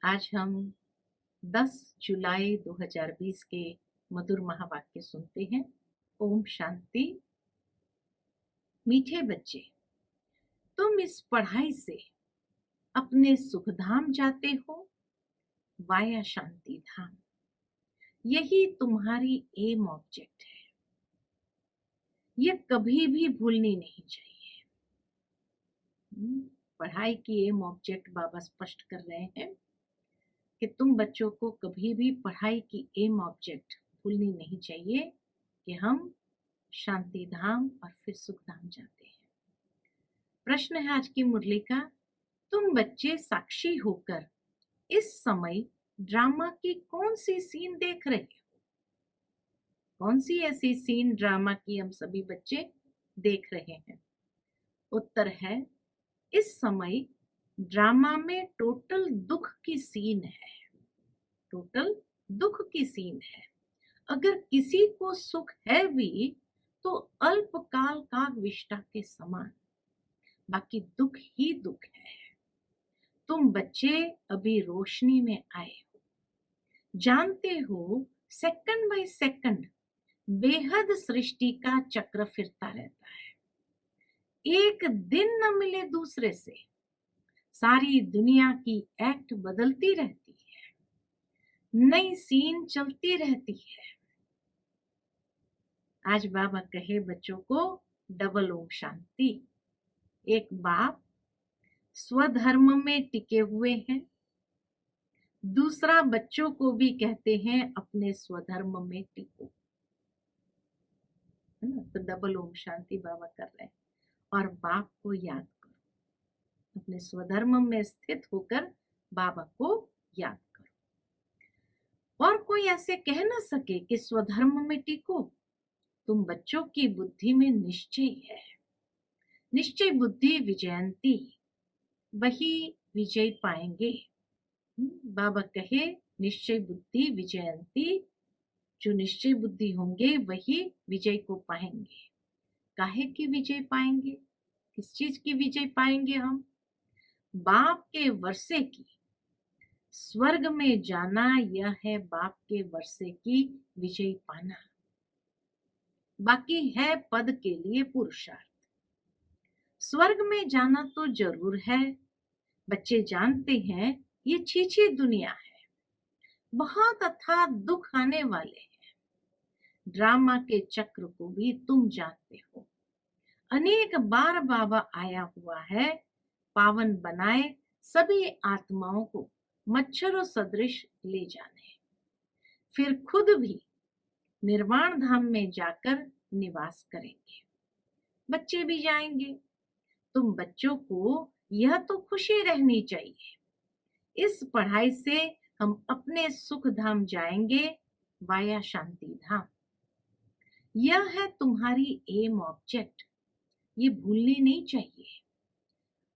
आज हम 10 जुलाई 2020 के मधुर महावाक्य सुनते हैं। ओम शांति। मीठे बच्चे, तुम इस पढ़ाई से अपने सुखधाम जाते हो, वाया शांति धाम। यही तुम्हारी एम ऑब्जेक्ट है। ये कभी भी भूलनी नहीं चाहिए। पढ़ाई की एम ऑब्जेक्ट बाबा स्पष्ट कर रहे हैं कि तुम बच्चों को कभी भी पढ़ाई की एम ऑब्जेक्ट भूलनी नहीं चाहिए कि हम शांति धाम और फिर सुख धाम जाते हैं। प्रश्न है आज की मुरली का, तुम बच्चे साक्षी होकर इस समय ड्रामा की कौन सी सीन देख रहे हो? कौन सी ऐसी सीन ड्रामा की हम सभी बच्चे देख रहे हैं? उत्तर है, इस समय ड्रामा में टोटल दुख की सीन है। टोटल दुख की सीन है। अगर किसी को सुख है भी तो अल्पकाल का विष्टा के समान, बाकी दुख ही दुख है। तुम बच्चे अभी रोशनी में आए हो, जानते हो सेकंड बाय सेकंड बेहद सृष्टि का चक्र फिरता रहता है। एक दिन न मिले दूसरे से, सारी दुनिया की एक्ट बदलती रहती है, नई सीन चलती रहती है। आज बाबा कहे बच्चों को डबल ओम शांति। एक बाप स्वधर्म में टिके हुए हैं, दूसरा बच्चों को भी कहते हैं अपने स्वधर्म में टिको, है ना। तो डबल ओम शांति बाबा कर रहे हैं। और बाप को याद करो, अपने स्वधर्म में स्थित होकर बाबा को याद करो। और कोई ऐसे कह ना सके कि स्वधर्म में टिको। तुम बच्चों की बुद्धि में निश्चय है, निश्चय बुद्धि विजयंती, वही विजय पाएंगे। बाबा कहे निश्चय बुद्धि विजयंती, जो निश्चय बुद्धि होंगे वही विजय को पाएंगे। काहे की विजय पाएंगे? किस चीज की विजय पाएंगे हम? बाप के वर्षे की। स्वर्ग में जाना यह है बाप के वर्षे की विजय पाना। बाकी है पद के लिए पुरुषार्थ। स्वर्ग में जाना तो जरूर है। बच्चे जानते हैं ये छीछी दुनिया है, बहुत अथाह दुख आने वाले हैं। ड्रामा के चक्र को भी तुम जानते हो। अनेक बार बाबा आया हुआ है, पावन बनाए सभी आत्माओं को मच्छरों सदृश ले जाने, फिर खुद भी निर्वाण धाम में जाकर निवास करेंगे। बच्चे भी जाएंगे। तुम बच्चों को यह तो खुशी रहनी चाहिए, इस पढ़ाई से हम अपने सुख धाम जाएंगे, वाया शांति धाम। यह है तुम्हारी एम ऑब्जेक्ट, ये भूलनी नहीं चाहिए।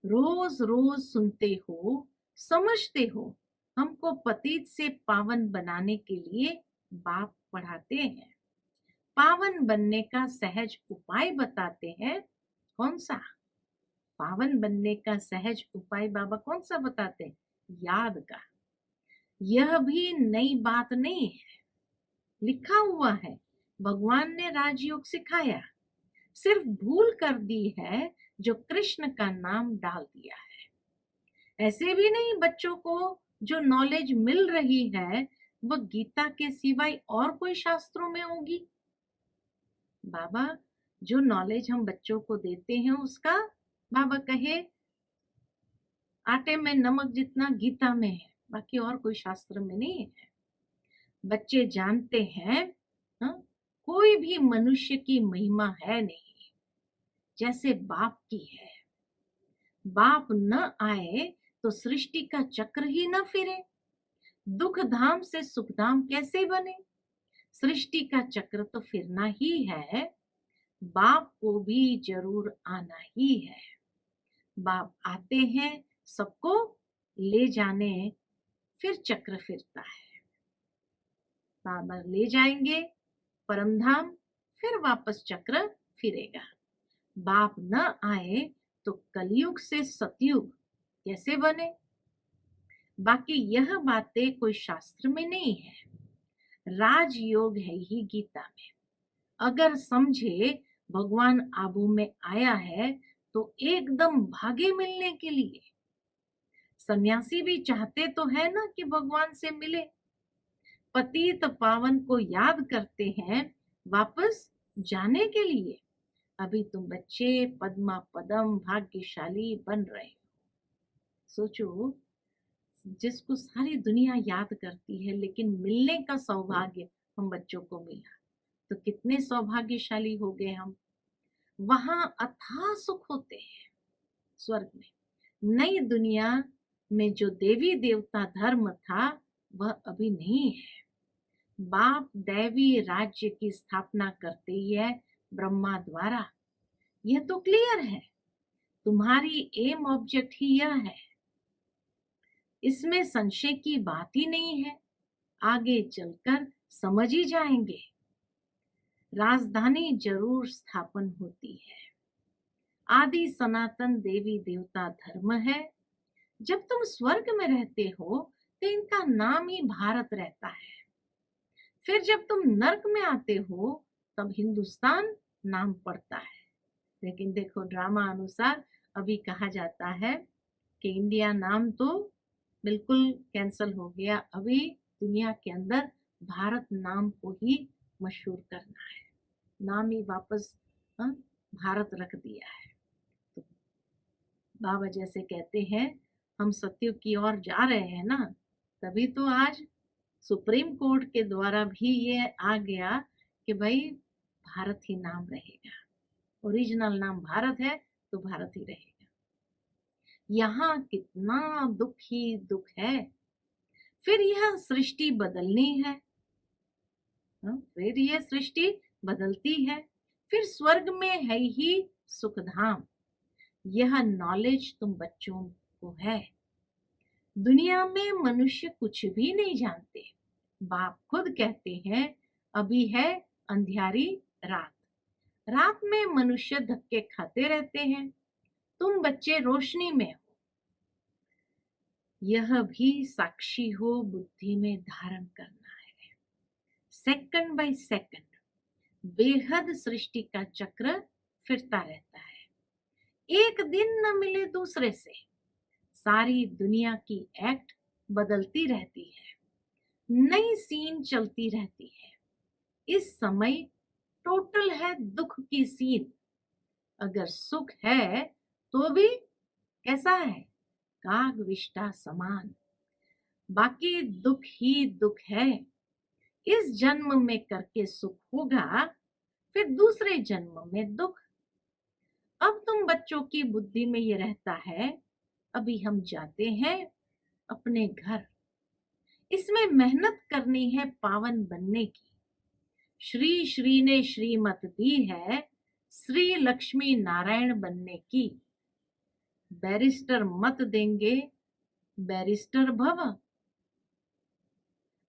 रोज रोज सुनते हो, समझते हो, हमको पतित से पावन बनाने के लिए बाप पढ़ाते हैं। पावन बनने का सहज उपाय बताते हैं। कौन सा पावन बनने का सहज उपाय बाबा कौन सा बताते हैं? याद का। यह भी नई बात नहीं है, लिखा हुआ है। भगवान ने राजयोग सिखाया, सिर्फ भूल कर दी है जो कृष्ण का नाम डाल दिया है। ऐसे भी नहीं बच्चों को जो नॉलेज मिल रही है वह गीता के सिवाय और कोई शास्त्रों में होगी। बाबा जो नॉलेज हम बच्चों को देते हैं उसका बाबा कहे आटे में नमक जितना गीता में है, बाकी और कोई शास्त्र में नहीं है। बच्चे जानते हैं कोई भी मनुष्य की महिमा है नहीं जैसे बाप की है। बाप न आए तो सृष्टि का चक्र ही न फिरे, दुख धाम से सुख धाम कैसे बने? सृष्टि का चक्र तो फिरना ही है, बाप को भी जरूर आना ही है। बाप आते हैं सबको ले जाने, फिर चक्र फिरता है। बाबा ले जाएंगे परम धाम, फिर वापस चक्र फिरेगा। बाप न आए तो कलयुग से सतयुग कैसे बने? बाकी यह बातें कोई शास्त्र में नहीं है, राजयोग है ही गीता में। अगर समझे भगवान आबू में आया है तो एकदम भागे मिलने के लिए। सन्यासी भी चाहते तो है ना कि भगवान से मिले, पतित पावन को याद करते हैं वापस जाने के लिए। अभी तुम बच्चे पद्मा पदम भाग्यशाली बन रहे हो। सोचो, जिसको सारी दुनिया याद करती है लेकिन मिलने का सौभाग्य हम बच्चों को मिला, तो कितने सौभाग्यशाली हो गए हम। वहां अथाह सुख होते हैं स्वर्ग में। नई दुनिया में जो देवी देवता धर्म था वह अभी नहीं है। बाप दैवी राज्य की स्थापना करते ही है ब्रह्मा द्वारा। यह तो क्लियर है, तुम्हारी एम ऑब्जेक्ट ही यह है, इसमें संशय की बात ही नहीं है। आगे चलकर समझ ही जाएंगे। राजधानी जरूर स्थापन होती है। आदि सनातन देवी देवता धर्म है। जब तुम स्वर्ग में रहते हो तो इनका नाम ही भारत रहता है। फिर जब तुम नर्क में आते हो तब हिंदुस्तान नाम पड़ता है। लेकिन देखो, ड्रामा अनुसार अभी कहा जाता है कि इंडिया नाम तो बिल्कुल कैंसल हो गया। अभी दुनिया के अंदर भारत नाम को ही मशहूर करना है, नाम ही वापस भारत रख दिया है। तो बाबा जैसे कहते हैं हम सत्य की ओर जा रहे हैं ना, तभी तो आज सुप्रीम कोर्ट के द्वारा भी ये आ गया कि भाई भारत ही नाम रहेगा। ओरिजिनल नाम भारत है तो भारत ही रहेगा। यहाँ कितना दुख ही दुख है। फिर यह सृष्टि बदलनी है, फिर यह सृष्टि बदलती है। फिर स्वर्ग में है ही सुखधाम। यह नॉलेज तुम बच्चों को है। दुनिया में मनुष्य कुछ भी नहीं जानते। बाप खुद कहते हैं अभी है अंधियारी रात, रात में मनुष्य धक्के खाते रहते हैं, तुम बच्चे रोशनी में हो। यह भी साक्षी हो बुद्धि में धारण करना है। सेकंड बाय सेकंड बेहद सृष्टि का चक्र फिरता रहता है। एक दिन न मिले दूसरे से, सारी दुनिया की एक्ट बदलती रहती है, नई सीन चलती रहती है। इस समय टोटल है दुख की सीन। अगर सुख है तो भी कैसा है, काग विष्टा समान। बाकी दुख ही दुख है। इस जन्म में करके सुख होगा, फिर दूसरे जन्म में दुख। अब तुम बच्चों की बुद्धि में ये रहता है अभी हम जाते हैं अपने घर, इसमें मेहनत करनी है पावन बनने की। श्री श्री ने श्रीमत दी है श्री लक्ष्मी नारायण बनने की। बैरिस्टर मत देंगे बैरिस्टर भव।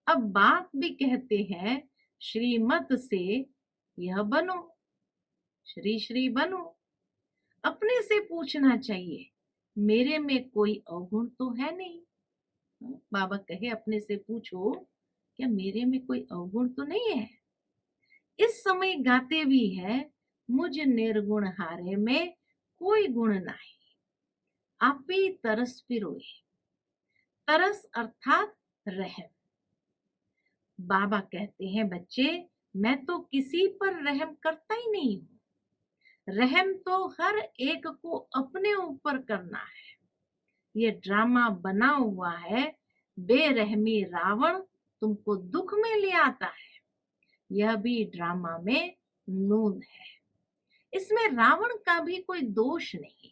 अब बाप भी कहते हैं श्रीमत से यह बनो, श्री श्री बनो। अपने से पूछना चाहिए मेरे में कोई अवगुण तो है नहीं। बाबा कहे अपने से पूछो क्या मेरे में कोई अवगुण तो नहीं है। इस समय गाते भी है मुझ निर्गुण हारे में कोई गुण नहीं, आप ही तरस पिरोए। तरस अर्थात रहम। बाबा कहते हैं बच्चे मैं तो किसी पर रहम करता ही नहीं हूं, रहम तो हर एक को अपने ऊपर करना है। ये ड्रामा बना हुआ है, बेरहमी रावण तुमको दुख में ले आता है। यह भी ड्रामा में नून है, इसमें रावण का भी कोई दोष नहीं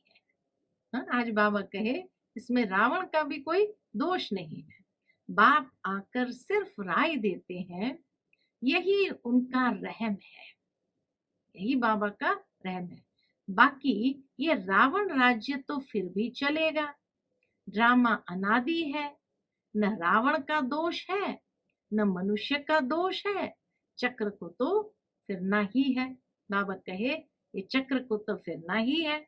है। आज बाबा कहे इसमें रावण का भी कोई दोष नहीं है। बाप आकर सिर्फ राय देते हैं, यही उनका रहम है, यही बाबा का रहम है। बाकी ये रावण राज्य तो फिर भी चलेगा, ड्रामा अनादि है। न रावण का दोष है न मनुष्य का दोष है, चक्र को तो फिरना ही है। बाबा कहे ये चक्र को तो फिरना ही है।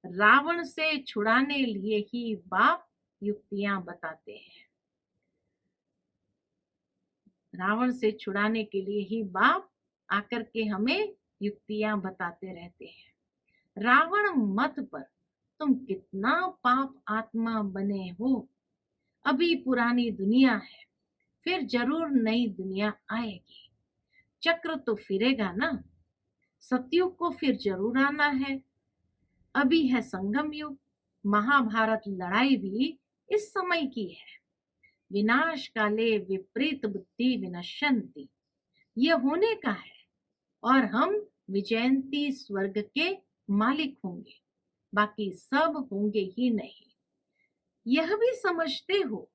रावण से छुड़ाने लिए ही बाप युक्तियां बताते हैं। रावण से छुड़ाने के लिए ही बाप आकर के हमें युक्तियां बताते रहते हैं। रावण मत पर तुम कितना पाप आत्मा बने हो। अभी पुरानी दुनिया है, फिर जरूर नई दुनिया आएगी। चक्र तो फिरेगा ना। सतयुग को फिर जरूर आना है। अभी है संगम युग। महाभारत लड़ाई भी इस समय की है। विनाश काले विपरीत बुद्धि विनश्यन्ति, ये होने का है। और हम विजयंती स्वर्ग के मालिक होंगे, बाकी सब होंगे ही नहीं। यह भी समझते हो,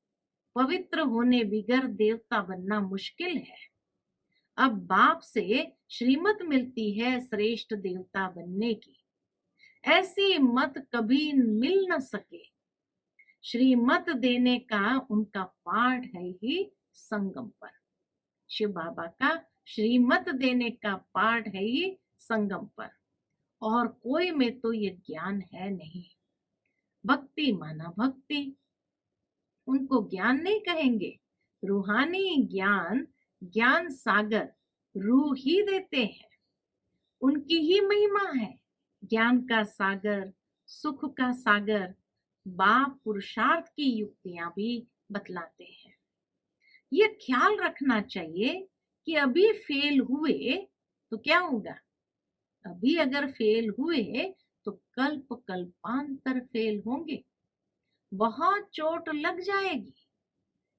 पवित्र होने बिगर देवता बनना मुश्किल है। अब बाप से श्रीमत मिलती है श्रेष्ठ देवता बनने की। ऐसी मत कभी मिल न सके। श्रीमत देने का उनका पाठ है ही संगम पर। शिव बाबा का श्रीमत देने का पाठ है ही संगम पर, और कोई में तो ये ज्ञान है नहीं। भक्ति माना भक्ति, उनको ज्ञान नहीं कहेंगे। रूहानी ज्ञान, ज्ञान सागर रूह ही देते हैं। उनकी ही महिमा है। ज्ञान का सागर, सुख का सागर बाप पुरुषार्थ की युक्तियां भी बतलाते हैं। ये ख्याल रखना चाहिए कि अभी फेल हुए तो क्या होगा। अभी अगर फेल हुए तो कल्प कल्पांतर फेल होंगे। बहुत चोट लग जाएगी।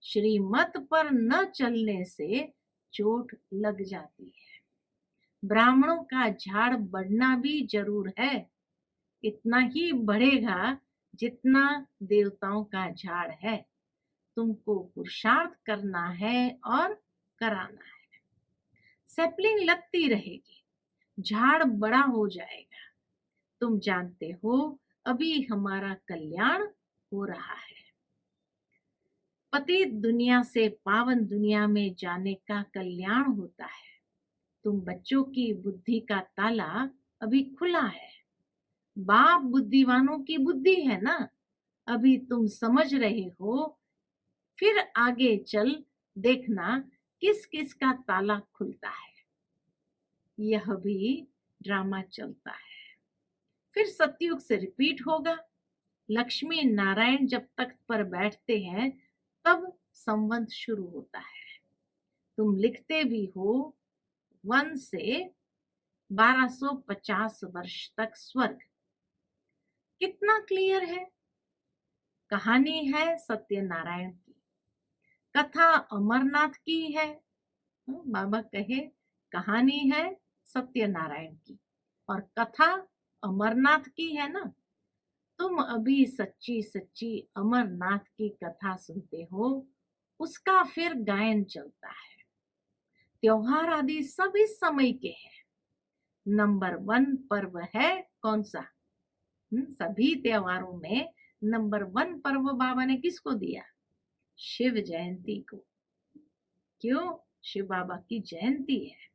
श्रीमत पर न चलने से चोट लग जाती है। ब्राह्मणों का झाड़ बढ़ना भी जरूर है। इतना ही बढ़ेगा जितना देवताओं का झाड़ है। तुमको पुरुषार्थ करना है और कराना है। सैपलिंग लगती रहेगी, झाड़ बड़ा हो जाएगा। तुम जानते हो अभी हमारा कल्याण हो रहा है। पतित दुनिया से पावन दुनिया में जाने का कल्याण होता है। तुम बच्चों की बुद्धि का ताला अभी खुला है। बाप बुद्धिवानों की बुद्धि है ना। अभी तुम समझ रहे हो, फिर आगे चल देखना किस किस का ताला खुलता है। यह भी ड्रामा चलता है। फिर सतयुग से रिपीट होगा। लक्ष्मी नारायण जब तख्त पर बैठते हैं तब संवंत शुरू होता है। तुम लिखते भी हो 1 से 1250 वर्ष तक स्वर्ग। कितना क्लियर है। कहानी है सत्यनारायण की, कथा अमरनाथ की है। बाबा कहे कहानी है सत्यनारायण की और कथा अमरनाथ की है ना। तुम अभी सच्ची सच्ची अमरनाथ की कथा सुनते हो, उसका फिर गायन चलता है। त्योहार आदि सब इस समय के हैं। नंबर 1 पर्व है कौन सा? सभी त्योहारों में नंबर 1 पर्व बाबा ने किसको दिया? शिव जयंती को। क्यों? शिव बाबा की जयंती है,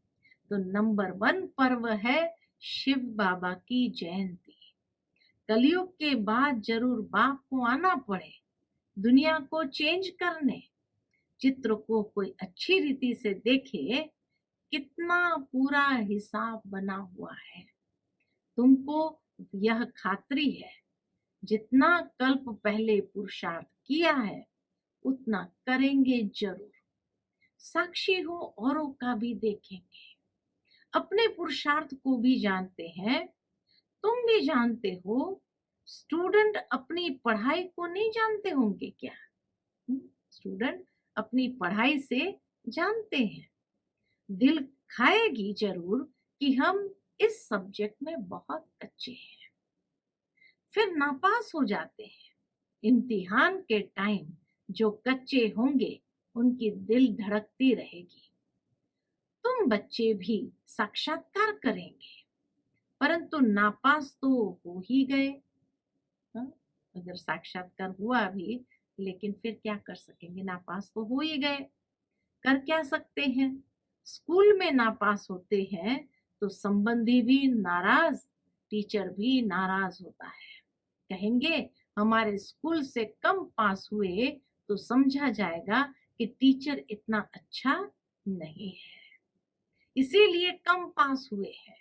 तो नंबर 1 पर्व है शिव बाबा की जयंती। कलयुग के बाद जरूर बाप को आना पड़े दुनिया को चेंज करने। चित्र को कोई अच्छी रीति से देखे, कितना पूरा हिसाब बना हुआ है। तुमको यह खातरी है, जितना कल्प पहले पुरुषार्थ किया है उतना करेंगे जरूर। साक्षी हो, औरों का भी देखेंगे। अपने पुरुषार्थ को भी जानते हैं, तुम भी जानते हो। स्टूडेंट अपनी पढ़ाई को नहीं जानते होंगे क्या? स्टूडेंट अपनी पढ़ाई से जानते हैं। दिल खाएगी जरूर कि हम इस सब्जेक्ट में बहुत अच्छे हैं, फिर नापास हो जाते हैं। इम्तिहान के टाइम जो कच्चे होंगे उनकी दिल धड़कती रहेगी। तुम बच्चे भी साक्षात्कार करेंगे, परंतु नापास तो हो ही गए। अगर साक्षात्कार हुआ भी, लेकिन फिर क्या कर सकेंगे? नापास तो हो ही गए। कर क्या सकते हैं? स्कूल में नापास होते हैं तो संबंधी भी नाराज, टीचर भी नाराज होता है। कहेंगे हमारे स्कूल से कम पास हुए तो समझा जाएगा कि टीचर इतना अच्छा नहीं है, इसीलिए कम पास हुए हैं।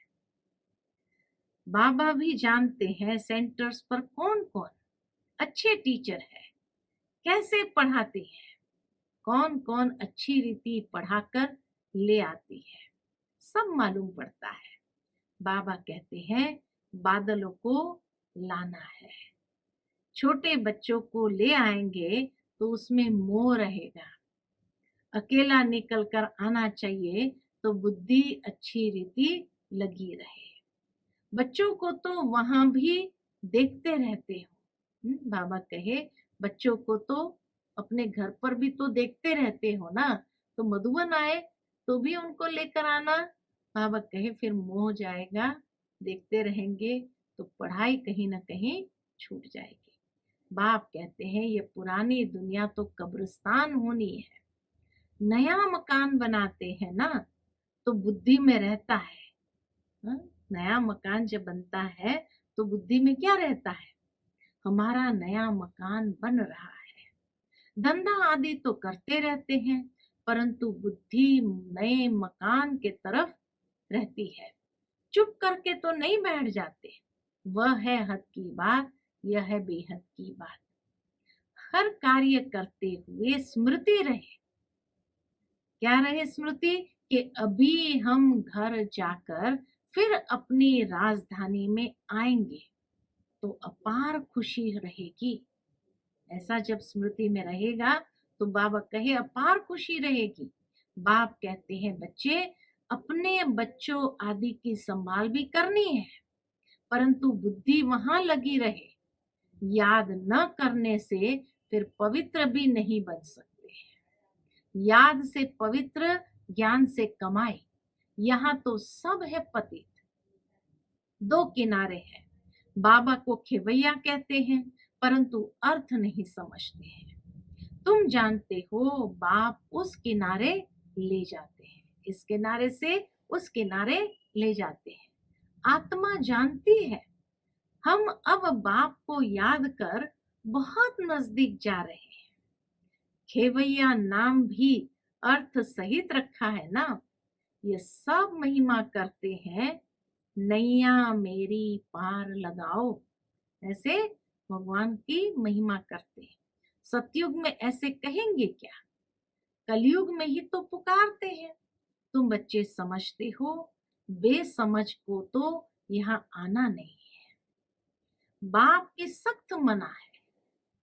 बाबा भी जानते हैं सेंटर्स पर कौन कौन अच्छे टीचर है, कैसे पढ़ाते हैं, कौन कौन अच्छी रीति पढ़ाकर ले आती है, सब मालूम पड़ता है। बाबा कहते हैं बादलों को लाना है, छोटे बच्चों को ले आएंगे तो उसमें मोह रहेगा। अकेला निकल कर आना चाहिए तो बुद्धि अच्छी रीति लगी रहे। बच्चों को तो वहां भी देखते रहते हो। बाबा कहे बच्चों को तो अपने घर पर भी तो देखते रहते हो ना, तो मधुबन आए तो भी उनको लेकर आना। बाबा कहे फिर मोह जाएगा, देखते रहेंगे तो पढ़ाई कहीं ना कहीं छूट जाएगी। बाप कहते हैं ये पुरानी दुनिया तो कब्रिस्तान होनी है, नया मकान बनाते हैं ना तो बुद्धि में रहता है। हाँ? नया मकान जब बनता है तो बुद्धि में क्या रहता है? हमारा नया मकान बन रहा है। धंधा आदि तो करते रहते हैं परंतु बुद्धि नए मकान के तरफ रहती है। चुप करके तो नहीं बैठ जाते। वह है हद की बात, यह है बेहद की बात। हर कार्य करते हुए स्मृति रहे। क्या रहे स्मृति? कि अभी हम घर जाकर फिर अपनी राजधानी में आएंगे तो अपार खुशी रहेगी। ऐसा जब स्मृति में रहेगा तो बाबा कहे अपार खुशी रहेगी। बाप कहते हैं बच्चे अपने बच्चों आदि की संभाल भी करनी है परंतु बुद्धि वहां लगी रहे। याद न करने से फिर पवित्र भी नहीं बन सकते। याद से पवित्र, ज्ञान से कमाए। यहाँ तो सब है पतित। दो किनारे हैं। बाबा को खेवैया कहते हैं परंतु अर्थ नहीं समझते हैं। तुम जानते हो बाप उस किनारे ले जाते हैं, इस किनारे से उस किनारे ले जाते हैं। आत्मा जानती है हम अब बाप को याद कर बहुत नजदीक जा रहे हैं। खेवैया नाम भी अर्थ सहित रखा है ना। ये सब महिमा करते हैं नैया मेरी पार लगाओ, ऐसे भगवान की महिमा करते हैं। सतयुग में ऐसे कहेंगे क्या? कलयुग में ही तो पुकारते हैं। तुम बच्चे समझते हो, बेसमझ को तो यहाँ आना नहीं है। बाप की सख्त मना है।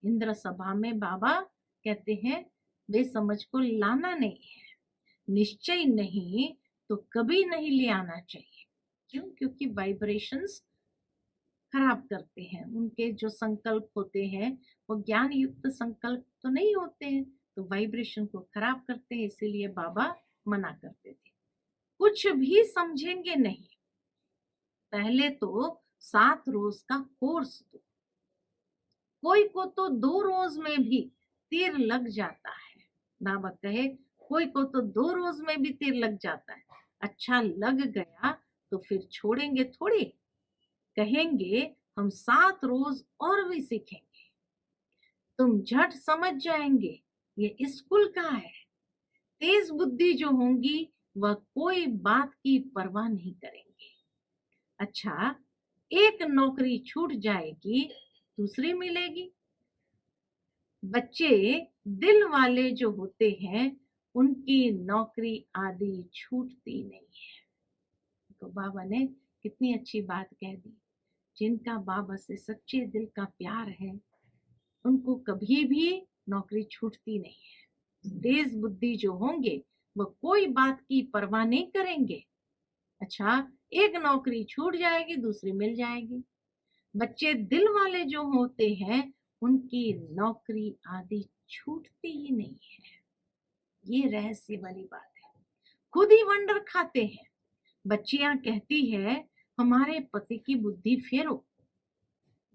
इंद्र सभा में बाबा कहते हैं बेसमझ को लाना नहीं है। निश्चय नहीं तो कभी नहीं ले आना चाहिए। क्यों? क्योंकि वाइब्रेशंस खराब करते हैं। उनके जो संकल्प होते हैं वो ज्ञान युक्त संकल्प तो नहीं होते हैं, तो वाइब्रेशन को खराब करते हैं, इसीलिए बाबा मना करते थे। कुछ भी समझेंगे नहीं, पहले तो 7 रोज का कोर्स दो। कोई को तो 2 रोज में भी तीर लग जाता है। बाबा कहे कोई को तो 2 रोज में भी तीर लग जाता है। अच्छा लग गया तो फिर छोड़ेंगे थोड़ी, कहेंगे हम 7 रोज और भी सीखेंगे। तुम झट समझ जाएंगे ये स्कूल का है। तेज बुद्धि जो होंगी वह कोई बात की परवाह नहीं करेंगे। अच्छा एक नौकरी छूट जाएगी, दूसरी मिलेगी। बच्चे दिल वाले जो होते हैं उनकी नौकरी आदि छूटती नहीं है। तो बाबा ने कितनी अच्छी बात कह दी। जिनका बाबा से सच्चे दिल का प्यार है उनको कभी भी नौकरी छूटती नहीं है। तेज बुद्धि जो होंगे वो कोई बात की परवाह नहीं करेंगे। अच्छा एक नौकरी छूट जाएगी, दूसरी मिल जाएगी। बच्चे दिल वाले जो होते हैं उनकी नौकरी आदि छूटती ही नहीं है। ये रहस्य वाली बात है। खुद ही वंडर खाते हैं। बच्चियां कहती है हमारे पति की बुद्धि फेरो।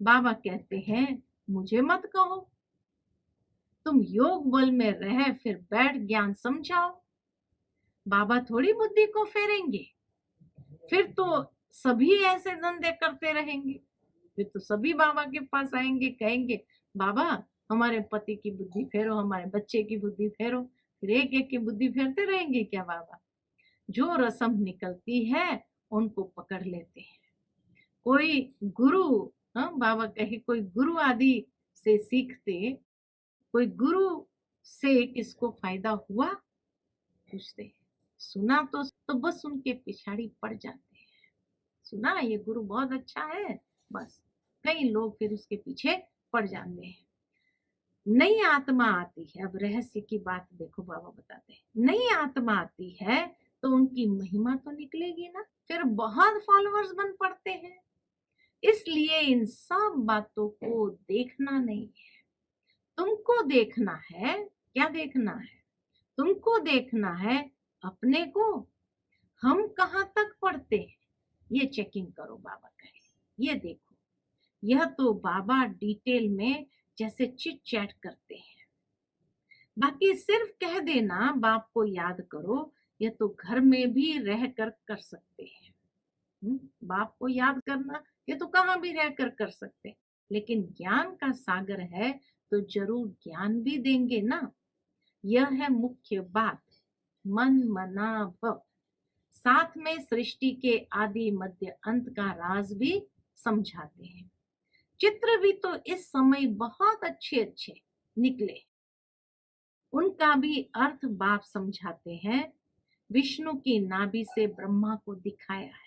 बाबा कहते हैं मुझे मत कहो, तुम योग बल में रह फिर बैठ ज्ञान समझाओ। बाबा थोड़ी बुद्धि को फेरेंगे, फिर तो सभी ऐसे धंधे करते रहेंगे। फिर तो सभी बाबा के पास आएंगे, कहेंगे बाबा हमारे पति की बुद्धि फेरो, हमारे बच्चे की बुद्धि फेरो। फिर एक एक की बुद्धि फेरते रहेंगे क्या बाबा? जो रस्म निकलती है उनको पकड़ लेते हैं। कोई गुरु, हाँ बाबा कहे कोई गुरु आदि से सीखते, कोई गुरु से किसको फायदा हुआ पूछते हैं। सुना तो बस उनके पिछाड़ी पड़ जाते हैं। सुना ये गुरु बहुत अच्छा है, बस कई लोग फिर उसके पीछे पड़ जाते हैं। नई आत्मा आती है, अब रहस्य की बात देखो बाबा बताते हैं। नई आत्मा आती है तो उनकी महिमा तो निकलेगी ना, फिर बहुत फॉलोअर्स बन पड़ते हैं। इसलिए इन सब बातों को देखना नहीं है, तुमको देखना है। क्या देखना है? तुमको देखना है अपने को। हम कहाँ तक पढ़ते हैं ये चेकिंग करो, बाबा कहे ये देखो। यह तो बाबा डिटेल में जैसे चिट चैट करते हैं। बाकी सिर्फ कह देना बाप को याद करो, ये तो घर में भी रह कर सकते हैं। बाप को याद करना ये तो कहाँ भी रह कर सकते हैं, लेकिन ज्ञान का सागर है तो जरूर ज्ञान भी देंगे ना। यह है मुख्य बात, मन मना भव। साथ में सृष्टि के आदि मध्य अंत का राज भी समझाते हैं। चित्र भी तो इस समय बहुत अच्छे अच्छे निकले, उनका भी अर्थ बाप समझाते हैं। विष्णु की नाभि से ब्रह्मा को दिखाया है।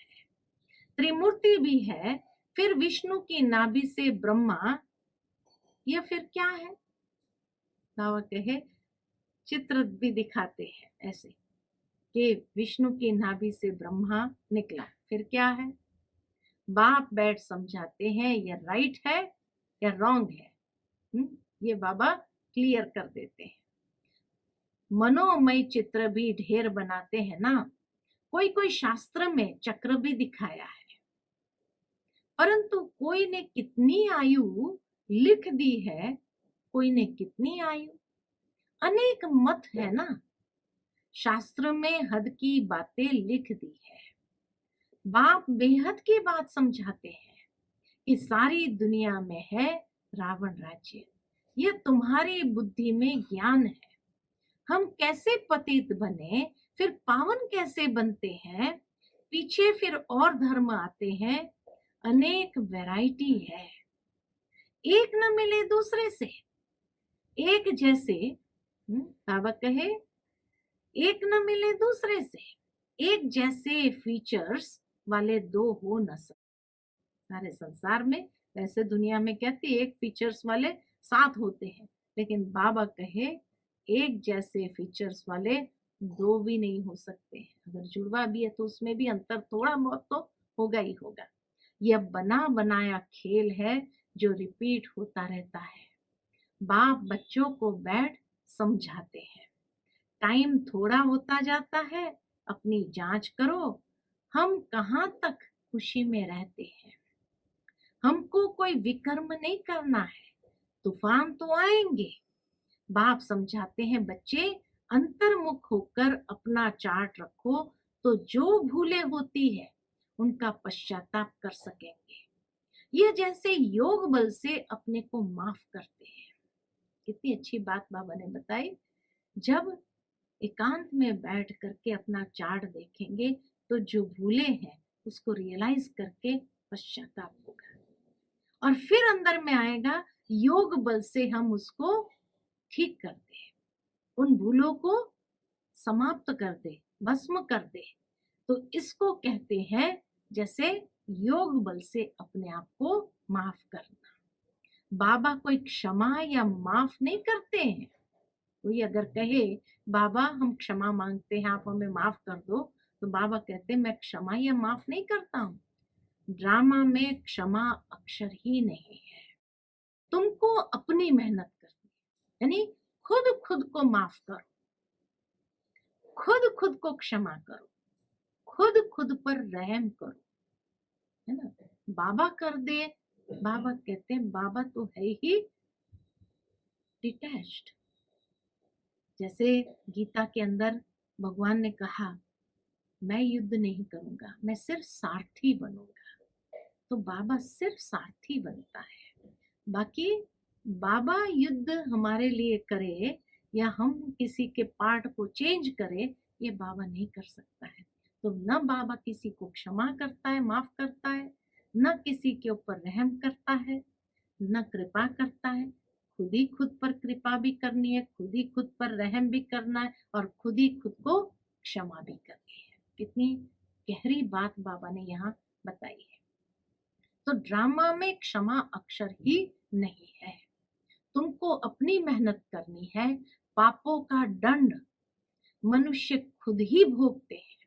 त्रिमूर्ति भी है, फिर विष्णु की नाभि से ब्रह्मा, यह फिर क्या है? बाबा कहे चित्र भी दिखाते हैं ऐसे कि विष्णु की नाभि से ब्रह्मा निकला, फिर क्या है? बाप बैठ समझाते हैं ये राइट है या रॉन्ग है। ये बाबा क्लियर कर देते हैं। मनोमय चित्र भी ढेर बनाते हैं ना। कोई कोई शास्त्र में चक्र भी दिखाया है, परंतु कोई ने कितनी आयु लिख दी है, कोई ने कितनी आयु, अनेक मत है ना। शास्त्र में हद की बातें लिख दी है। बाप बेहद की बात समझाते हैं कि सारी दुनिया में है रावण राज्य। यह तुम्हारी बुद्धि में ज्ञान है। हम कैसे पतित बने, फिर पावन कैसे बनते हैं, पीछे फिर और धर्म आते हैं, अनेक वैरायटी है। एक न मिले दूसरे से, एक जैसे बाबा कहे एक न मिले दूसरे से, एक जैसे फीचर्स वाले दो हो न सकते। सारे संसार में वैसे दुनिया में कहती एक फीचर्स वाले 7 होते हैं, लेकिन बाबा कहे एक जैसे फीचर्स वाले 2 भी नहीं हो सकते। अगर जुड़वा भी है तो उसमें भी अंतर थोड़ा बहुत तो होगा ही होगा। यह बना बनाया खेल है जो रिपीट होता रहता है। बाप बच्चों को बैठ समझाते हैं। टाइम थोड़ा होता जाता है, अपनी जांच करो, हम कहाँ तक खुशी में रहते हैं। हमको कोई विकर्म नहीं करना है, तूफान तो आएंगे। बाप समझाते हैं बच्चे अंतर्मुख होकर अपना चार्ट रखो, तो जो भूले होती है उनका पश्चाताप कर सकेंगे। यह जैसे योग बल से अपने को माफ करते हैं। कितनी अच्छी बात बाबा ने बताई। जब एकांत में बैठ करके अपना चार्ट देखेंगे तो जो भूले हैं उसको रियलाइज करके पश्चाताप होगा, और फिर अंदर में आएगा योग बल से हम उसको ठीक कर दे, उन भूलों को समाप्त कर दे, भस्म कर दे। तो इसको कहते हैं जैसे योग बल से अपने आप को माफ करना। बाबा कोई क्षमा या माफ नहीं करते हैं। कोई अगर कहे बाबा हम क्षमा मांगते हैं, आप हमें माफ कर दो, तो बाबा कहते हैं मैं क्षमा या माफ नहीं करता हूं। ड्रामा में क्षमा अक्षर ही नहीं है। तुमको अपनी मेहनत करनी है, यानी खुद खुद को माफ करो, खुद खुद को क्षमा करो, खुद खुद पर रहम करो, है ना। बाबा कर दे, बाबा कहते हैं बाबा तो है ही डिटैच्ड। जैसे गीता के अंदर भगवान ने कहा मैं युद्ध नहीं करूंगा, मैं सिर्फ सारथी बनूंगा। तो बाबा सिर्फ सारथी बनता है। बाकी बाबा युद्ध हमारे लिए करे या हम किसी के पार्ट को चेंज करे, ये बाबा नहीं कर सकता है। तो न बाबा किसी को क्षमा करता है, माफ करता है, न किसी के ऊपर रहम करता है, न कृपा करता है। खुद ही खुद पर कृपा भी करनी है, खुद ही खुद पर रहम भी करना है और खुद ही खुद को क्षमा भी करनी है। कितनी गहरी बात बाबा ने यहाँ बताई है। तो ड्रामा में क्षमा अक्षर ही नहीं है। तुमको अपनी मेहनत करनी है। पापों का दंड मनुष्य खुद ही भोगते हैं,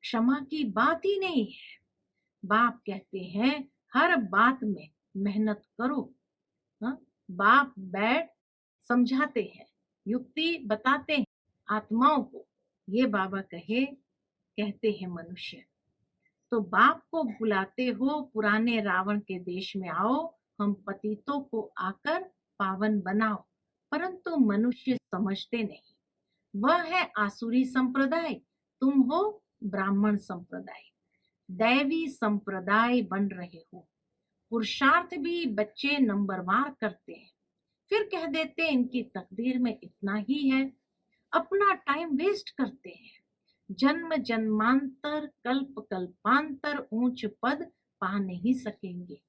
क्षमा की बात ही नहीं है। बाप कहते हैं हर बात में मेहनत करो। बाप बैठ समझाते हैं, युक्ति बताते हैं आत्माओं को। ये बाबा कहते हैं मनुष्य। तो बाप को बुलाते हो, पुराने रावण के देश में आओ, हम पतितों को आकर पावन बनाओ। परंतु मनुष्य समझते नहीं। वह है आसुरी संप्रदाय, तुम हो ब्राह्मण संप्रदाय, दैवी संप्रदाय बन रहे हो। पुरुषार्थ भी बच्चे नंबरवार करते हैं, फिर कह देते हैं इनकी तकदीर में इतना ही है। अपना टाइम वेस्ट करते हैं। जन्म जन्मांतर कल्प कल्पांतर ऊंच पद पा नहीं सकेंगे।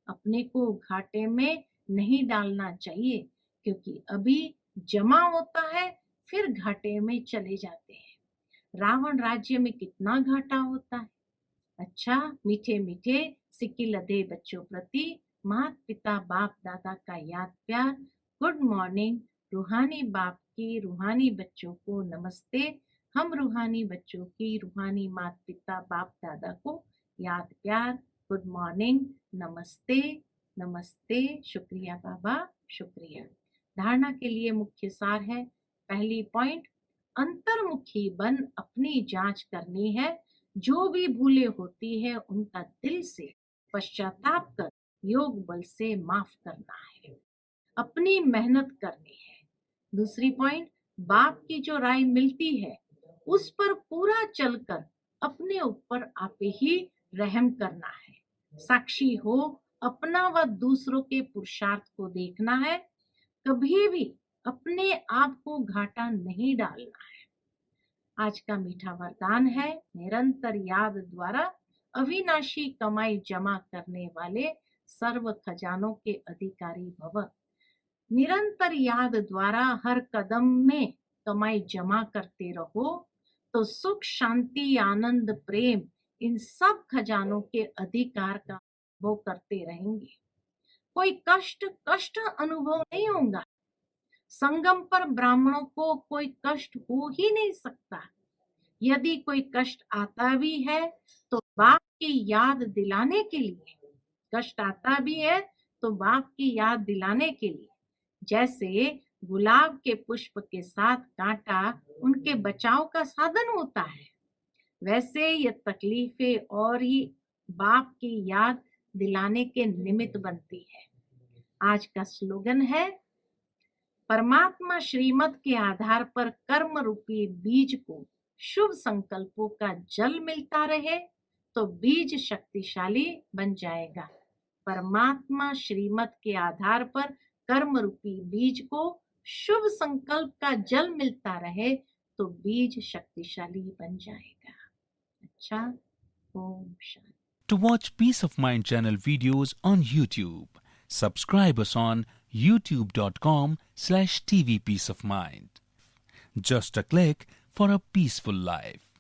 अपने को घाटे में नहीं डालना चाहिए, क्योंकि अभी जमा होता है फिर घाटे में चले जाते हैं। रावण राज्य में कितना घाटा होता है। अच्छा, मीठे मीठे सिक्की लदे बच्चों प्रति माता पिता बाप दादा का याद प्यार। Good morning. रूहानी बाप की रूहानी बच्चों को नमस्ते। हम रूहानी बच्चों की रूहानी माता पिता बाप दादा को याद प्यार। गुड मॉर्निंग, नमस्ते नमस्ते। शुक्रिया बाबा, शुक्रिया। धारणा के लिए मुख्य सार है। पहली पॉइंट, अंतर्मुखी बन अपनी जांच करनी है। जो भी भूले होती है उनका दिल से पश्चाताप कर योग बल से माफ करना है। अपनी मेहनत करनी है। दूसरी पॉइंट, बाप की जो राय मिलती है उस पर पूरा चलकर अपने ऊपर आप ही रहम करना है। साक्षी हो, अपना व दूसरों के पुरुषार्थ को देखना है। कभी भी अपने आप को घाटा नहीं डालना है। आज का मीठा वरदान है, निरंतर याद द्वारा अविनाशी कमाई जमा करने वाले सर्व खजानों के अधिकारी भव। निरंतर याद द्वारा हर कदम में कमाई जमा करते रहो तो सुख शांति आनंद प्रेम इन सब खजानों के अधिकार का अनुभव करते रहेंगे। कोई कष्ट अनुभव नहीं होगा। संगम पर ब्राह्मणों को कोई कष्ट हो ही नहीं सकता। यदि कोई कष्ट आता भी है तो बाप की याद दिलाने के लिए, कष्ट आता भी है तो बाप की याद दिलाने के लिए। जैसे गुलाब के पुष्प के साथ कांटा उनके बचाव का साधन होता है, वैसे ये तकलीफें और ही बाप की याद दिलाने के निमित्त बनती है। आज का स्लोगन है, परमात्मा श्रीमत के आधार पर कर्म रूपी बीज को शुभ संकल्पों का जल मिलता रहे तो बीज शक्तिशाली बन जाएगा। परमात्मा श्रीमत के आधार पर कर्म रूपी बीज को शुभ संकल्प का जल मिलता रहे तो बीज शक्तिशाली बन जाएगा। अच्छा, Om Shanti. To watch Peace of Mind channel videos on YouTube, subscribe us on youtube.com/tvpeaceofmind. Just a click for a peaceful life.